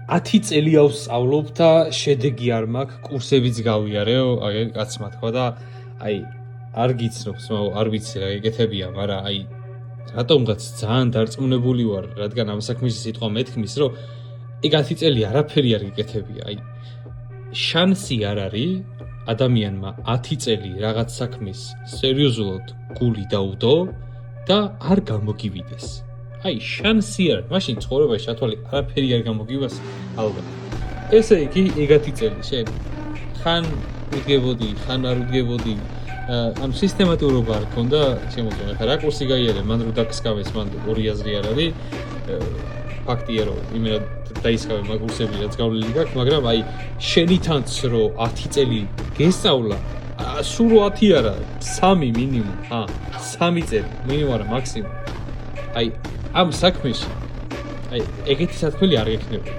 10 წელი ავსწავლობ და შედეგი არ მაქვს, კურსებიც გავიარეო, კაცმა თქვა და აი არ გიცნობს, არ ვიცი რა ეკეთებია, მაგრამ აი რატომღაც ძალიან დარწმუნებული ვარ, რადგან ამ საქმეში სიტყვა მეთქმის, რომ ეგ 10 წელი არაფერი არ გეკეთებია, აი შანსი არ არის ადამიანმა 10 წელი რაღაც საქმის სერიოზულად გული დაუდო და არ გამოგივიდეს. აი შანსი არ, მაშინ ცხოვრებაში ჩათვალე არაფერი არ გამოგივას ალბათ. ესე იგი ეგ 10 წელი შენ ხან უდგებოდი, ხან არ უდგებოდი, ამ სისტემატურობა არ ქონდა შემოწმება. ხა რა კურსი გაიარე, მან რო დაგსკავეს, მან ორი აზრი არ არის. ფაქტია რომ იმენა დაისკავე მაგურსები რაც გავლილი გაქვს, მაგრამ აი შენი თანც რო 10 წელი გესწავლა, სულ 10 არა, 3 მინიმუმ, 3 წელი, მინიმუმ არა, მაქსიმუმ. აი ამ საქმეში აი ეგეთი სათქმელი არ გექნება.